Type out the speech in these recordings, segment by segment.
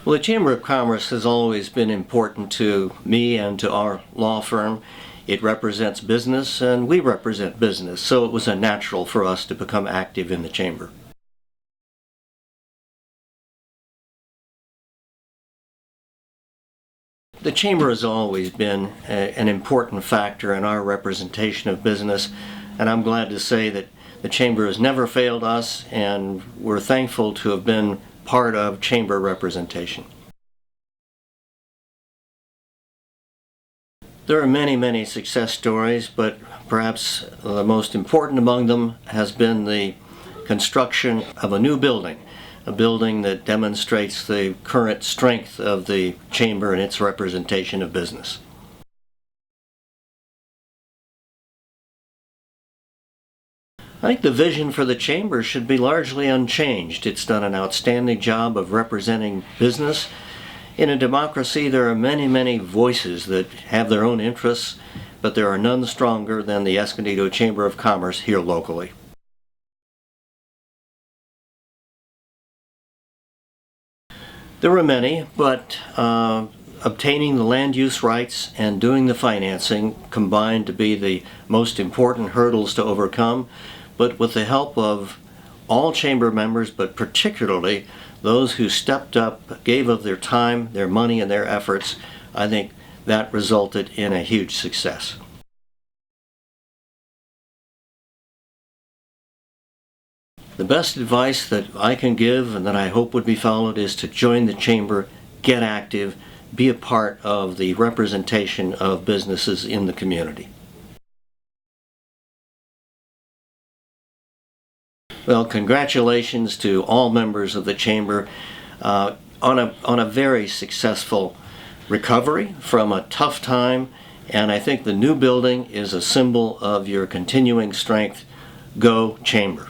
Well, the Chamber of Commerce has always been important to me and to our law firm. It represents business and we represent business, so it was a natural for us to become active in the Chamber. The Chamber has always been an important factor in our representation of business, and I'm glad to say that the Chamber has never failed us, and we're thankful to have been part of Chamber representation. There are many, many success stories, but perhaps the most important among them has been the construction of a new building, a building that demonstrates the current strength of the Chamber and its representation of business. I think the vision for the Chamber should be largely unchanged. It's done an outstanding job of representing business. In a democracy, there are many, many voices that have their own interests, but there are none stronger than the Escondido Chamber of Commerce here locally. There were many, but obtaining the land use rights and doing the financing combined to be the most important hurdles to overcome. But with the help of all Chamber members, but particularly those who stepped up, gave of their time, their money, and their efforts, I think that resulted in a huge success. The best advice that I can give and that I hope would be followed is to join the Chamber, get active, be a part of the representation of businesses in the community. Well, congratulations to all members of the Chamber on a very successful recovery from a tough time, and I think the new building is a symbol of your continuing strength. Go Chamber!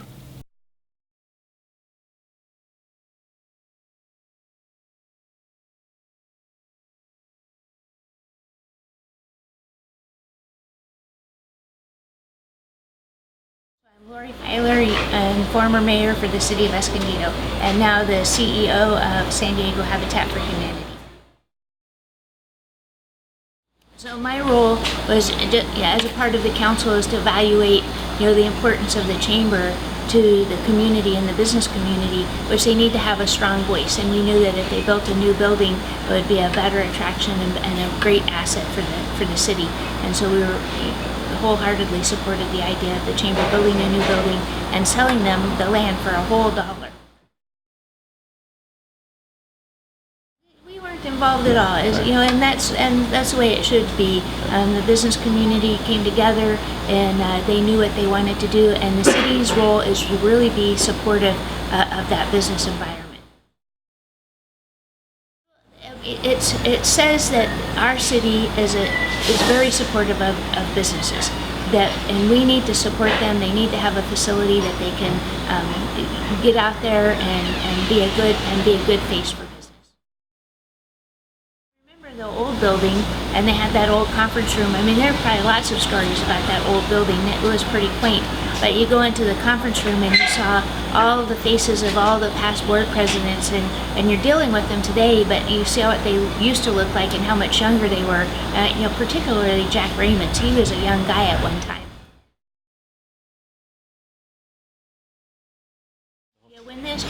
I'm Lori Tyler, and former mayor for the city of Escondido, and now the CEO of San Diego Habitat for Humanity. So my role was, as a part of the council, is to evaluate, the importance of the chamber to the community and the business community, which they need to have a strong voice. And we knew that if they built a new building, it would be a better attraction and a great asset for the city. And so we were wholeheartedly supported the idea of the chamber building a new building and selling them the land for a whole $1. We weren't involved at all, and that's the way it should be. The business community came together and they knew what they wanted to do, and the city's role is to really be supportive of that business environment. It says that our city is very supportive of businesses, and we need to support them. They need to have a facility that they can get out there and be a good face for business. Remember the old building, and they had that old conference room. I mean, there are probably lots of stories about that old building. It was pretty quaint. But you go into the conference room and you saw all the faces of all the past board presidents, and you're dealing with them today, but you see what they used to look like and how much younger they were. Particularly Jack Raymond. He was a young guy at one time.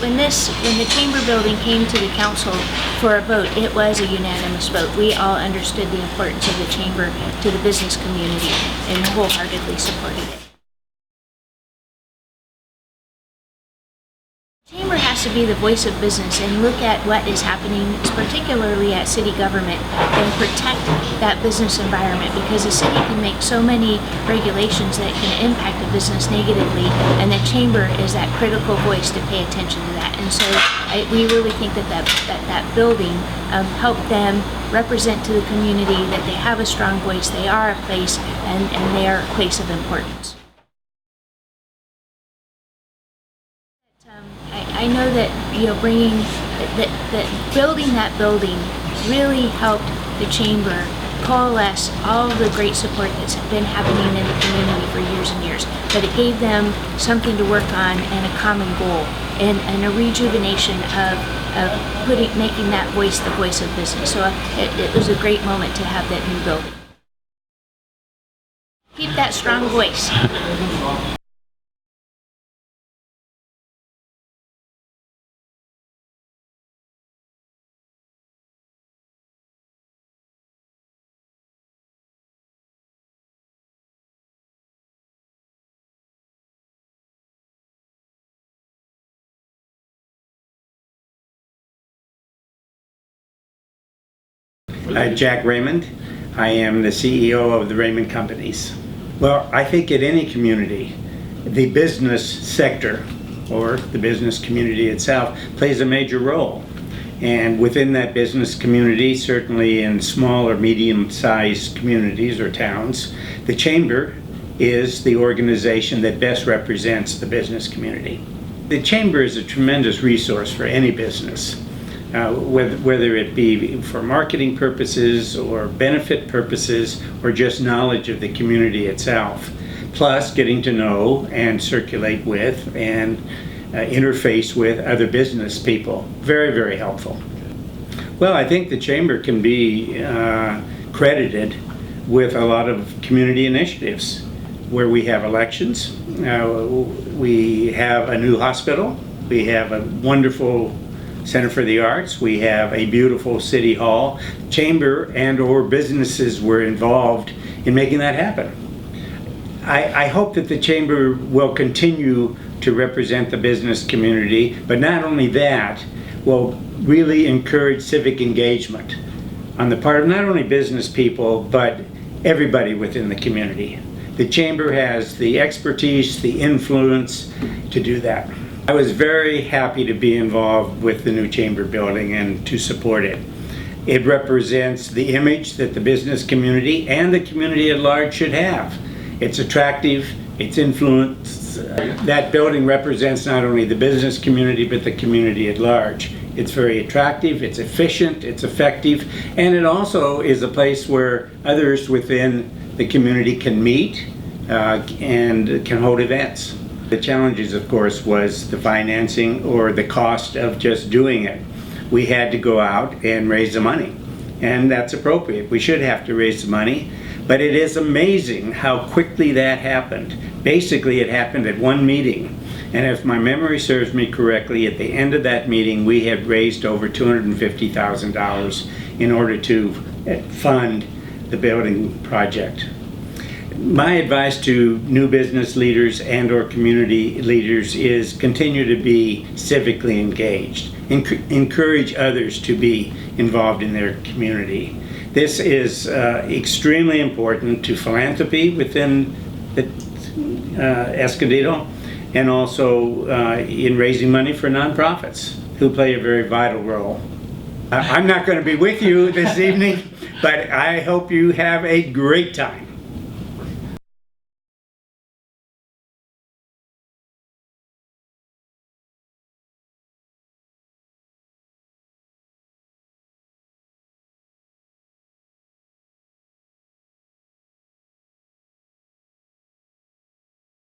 When the chamber building came to the council for a vote, it was a unanimous vote. We all understood the importance of the chamber to the business community and wholeheartedly supported it. The chamber has to be the voice of business and look at what is happening, particularly at city government, and protect that business environment, because the city can make so many regulations that can impact a business negatively, and the chamber is that critical voice to pay attention to that. And so we really think that building helped them represent to the community that they have a strong voice, they are a place, and they are a place of importance. I know that building that building really helped the chamber coalesce all the great support that's been happening in the community for years and years. But it gave them something to work on and a common goal and a rejuvenation of making that voice the voice of business. So it was a great moment to have that new building. Keep that strong voice. Jack Raymond. I am the CEO of the Raymond Companies. Well, I think in any community, the business sector or the business community itself plays a major role. And within that business community, certainly in small or medium-sized communities or towns, the Chamber is the organization that best represents the business community. The Chamber is a tremendous resource for any business. Whether it be for marketing purposes or benefit purposes or just knowledge of the community itself, plus getting to know and circulate with and interface with other business people. Very, very helpful. Well, I think the Chamber can be credited with a lot of community initiatives where we have elections, we have a new hospital, we have a wonderful Center for the Arts, we have a beautiful city hall. Chamber and or businesses were involved in making that happen. I hope that the Chamber will continue to represent the business community, but not only that, will really encourage civic engagement on the part of not only business people, but everybody within the community. The Chamber has the expertise, the influence to do that. I was very happy to be involved with the new Chamber building and to support it. It represents the image that the business community and the community at large should have. It's attractive, it's influence. That building represents not only the business community but the community at large. It's very attractive, it's efficient, it's effective, and it also is a place where others within the community can meet and can hold events. The challenges, of course, was the financing or the cost of just doing it. We had to go out and raise the money, and that's appropriate. We should have to raise the money, but it is amazing how quickly that happened. Basically, it happened at one meeting, and if my memory serves me correctly, at the end of that meeting, we had raised over $250,000 in order to fund the building project. My advice to new business leaders and or community leaders is continue to be civically engaged. Encourage others to be involved in their community. This is extremely important to philanthropy within the Escondido and also in raising money for nonprofits who play a very vital role. I'm not going to be with you this evening, but I hope you have a great time.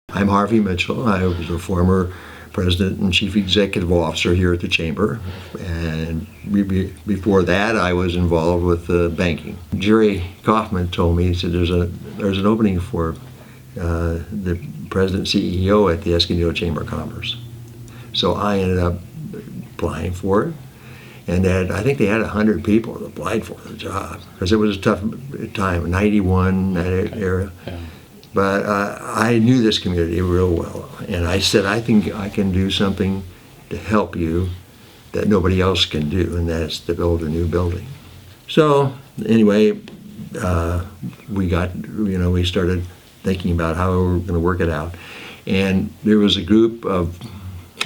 I'm Harvey Mitchell. I was a former president and chief executive officer here at the Chamber, and before that I was involved with banking. Jerry Kaufman told me, he said there's an opening for the president CEO at the Escondido Chamber of Commerce. So I ended up applying for it, and I think they had 100 people that applied for the job because it was a tough time, 91, that era. Yeah. But I knew this community real well, and I said, I think I can do something to help you that nobody else can do, and that's to build a new building. So anyway, we started thinking about how we were going to work it out, and there was a group of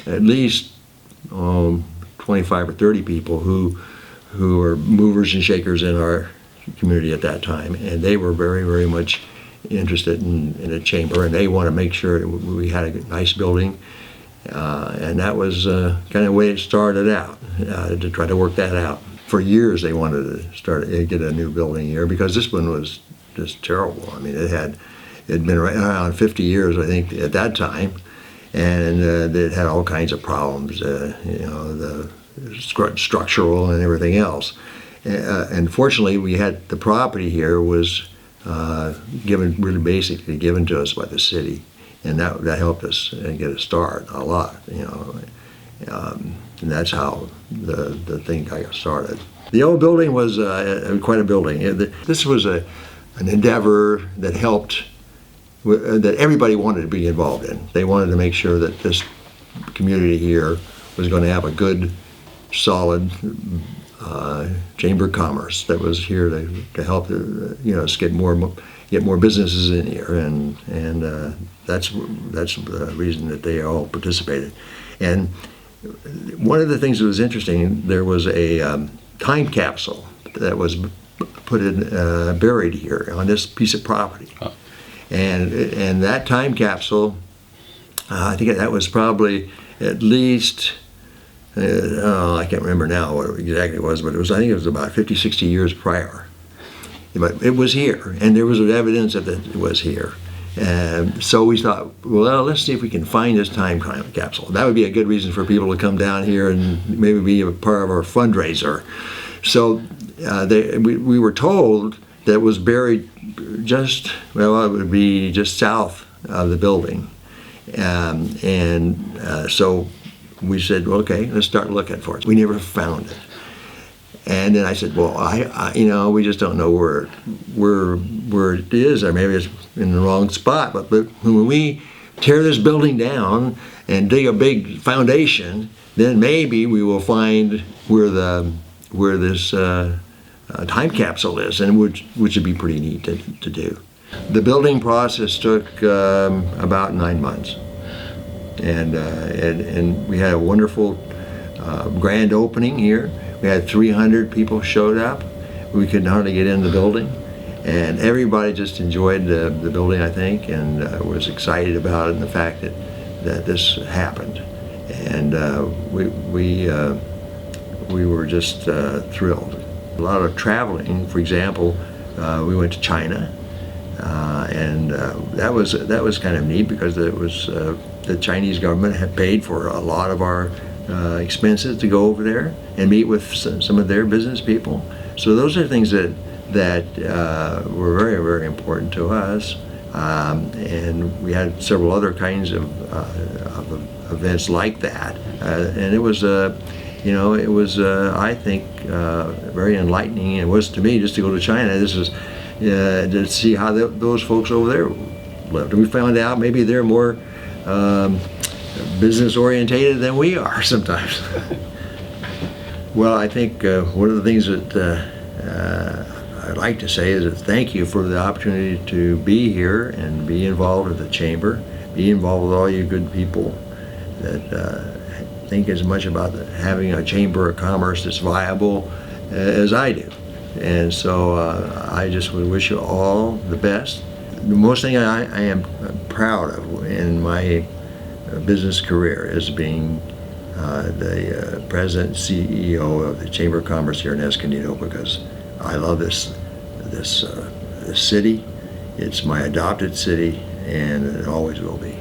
at least 25 or 30 people who were movers and shakers in our community at that time, and they were very, very much interested in a chamber, and they want to make sure we had a nice building, and that was kind of the way it started out, to try to work that out. for years they wanted to get a new building here because this one was just terrible. I mean, it'd been around 50 years, I think, at that time, and it had all kinds of problems, the structural and everything else. And fortunately, we had the property here was basically given to us by the city, and that helped us get a start a lot, and that's how the thing got started. The old building was quite a building. This was an endeavor that helped, that everybody wanted to be involved in. They wanted to make sure that this community here was going to have a good, solid Chamber of Commerce that was here to help us get more businesses in here, and that's the reason that they all participated. And one of the things that was interesting, there was a time capsule that was buried here on this piece of property, and that time capsule, I think that was probably at least. I can't remember now what exactly it was, but I think it was about 50, 60 years prior. But it was here, and there was evidence that it was here. And so we thought, well, let's see if we can find this time capsule. That would be a good reason for people to come down here and maybe be a part of our fundraiser. So we were told that it was buried it would be just south of the building. So we said, well, okay, let's start looking for it. We never found it. And then I said, well, we just don't know where it is, or maybe it's in the wrong spot. But when we tear this building down and dig a big foundation, then maybe we will find where this time capsule is, and which would be pretty neat to do. The building process took about 9 months. And we had a wonderful grand opening here. We had 300 people showed up. We could hardly get in the building, and everybody just enjoyed the building, I think, and was excited about it and the fact that this happened. And we were just thrilled. A lot of traveling. For example, we went to China, and that was kind of neat because it was. The Chinese government had paid for a lot of our expenses to go over there and meet with some of their business people. So those are things that were very, very important to us. And we had several other kinds of events like that. And it was, I think, very enlightening. It was to me just to go to China. This is to see how those folks over there lived. And we found out maybe they're more business orientated than we are sometimes. Well, I think one of the things that I'd like to say is that thank you for the opportunity to be here and be involved with the Chamber, be involved with all you good people that think as much about having a Chamber of Commerce that's viable as I do. And so I just would wish you all the best. The most thing I am proud of in my business career is being the president and CEO of the Chamber of Commerce here in Escondido, because I love this city. It's my adopted city, and it always will be.